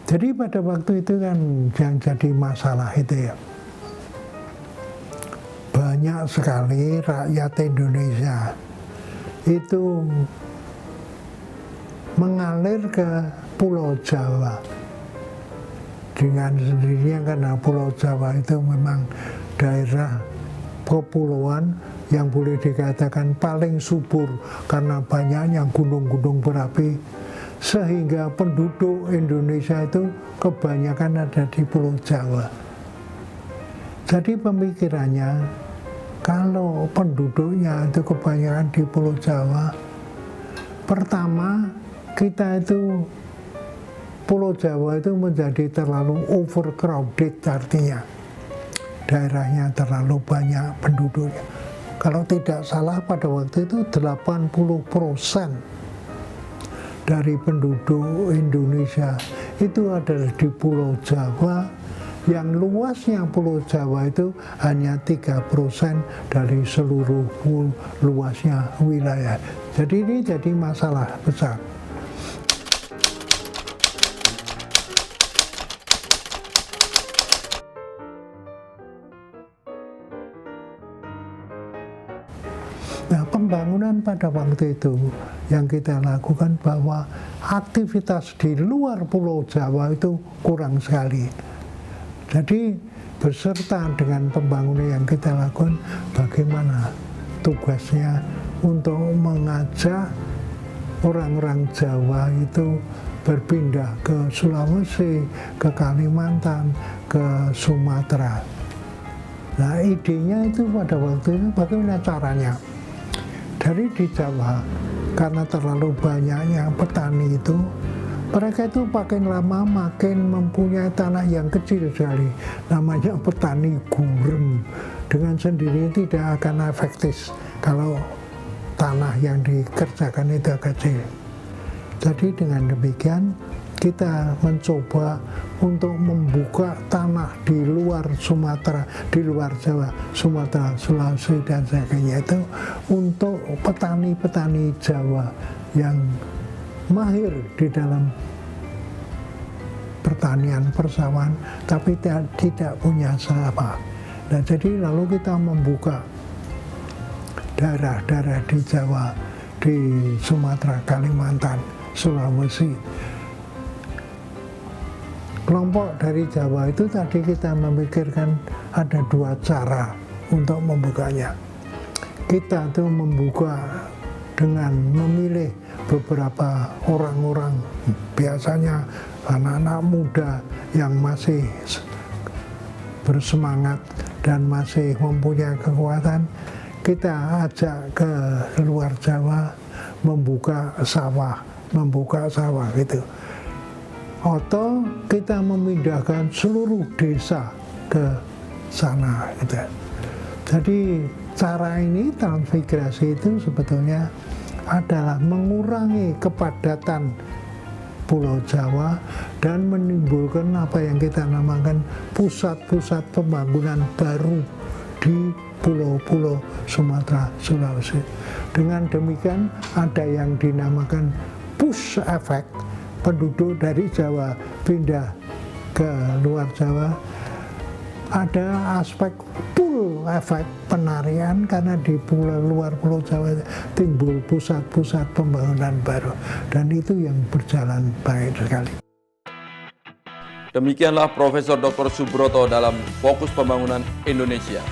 Jadi pada waktu itu kan yang jadi masalah itu ya, banyak sekali rakyat Indonesia itu mengalir ke Pulau Jawa dengan sendirinya, karena Pulau Jawa itu memang daerah kepulauan yang boleh dikatakan paling subur karena banyaknya gunung-gunung berapi, sehingga penduduk Indonesia itu kebanyakan ada di Pulau Jawa. Jadi pemikirannya, kalau penduduknya itu kebanyakan di Pulau Jawa, pertama kita itu Pulau Jawa itu menjadi terlalu overcrowded, artinya daerahnya terlalu banyak penduduknya. Kalau tidak salah pada waktu itu 80% dari penduduk Indonesia itu adalah di Pulau Jawa, yang luasnya Pulau Jawa itu hanya 3% dari seluruh luasnya wilayah. Jadi ini jadi masalah besar. Nah, pembangunan pada waktu itu yang kita lakukan bahwa aktivitas di luar Pulau Jawa itu kurang sekali. Jadi beserta dengan pembangunan yang kita lakukan, bagaimana tugasnya untuk mengajak orang-orang Jawa itu berpindah ke Sulawesi, ke Kalimantan, ke Sumatera. Nah, idenya itu pada waktu itu bagaimana caranya? Dari di Jawa, karena terlalu banyaknya petani itu, mereka itu makin lama makin mempunyai tanah yang kecil sekali. Namanya petani gurem. Dengan sendiri tidak akan efektif kalau tanah yang dikerjakan itu kecil. Jadi dengan demikian kita mencoba untuk membuka tanah di luar Sumatera, di luar Jawa, Sumatera, Sulawesi, dan sebagainya itu untuk petani-petani Jawa yang mahir di dalam pertanian persawahan, tapi tidak punya sawah. Nah, jadi lalu kita membuka daerah-daerah di Jawa, di Sumatera, Kalimantan, Sulawesi. Kelompok dari Jawa itu tadi kita memikirkan ada dua cara untuk membukanya. Kita tuh membuka dengan memilih beberapa orang-orang, biasanya anak-anak muda yang masih bersemangat dan masih mempunyai kekuatan, kita ajak ke luar Jawa membuka sawah gitu. Atau kita memindahkan seluruh desa ke sana gitu. Jadi cara ini, transmigrasi itu sebetulnya adalah mengurangi kepadatan Pulau Jawa dan menimbulkan apa yang kita namakan pusat-pusat pembangunan baru di pulau-pulau Sumatera, Sulawesi. Dengan demikian ada yang dinamakan push effect, penduduk dari Jawa pindah ke luar Jawa. Ada aspek pull effect, penarian, karena di luar Pulau Jawa timbul pusat-pusat pembangunan baru, dan itu yang berjalan baik sekali. Demikianlah Profesor Dr. Subroto dalam Fokus Pembangunan Indonesia.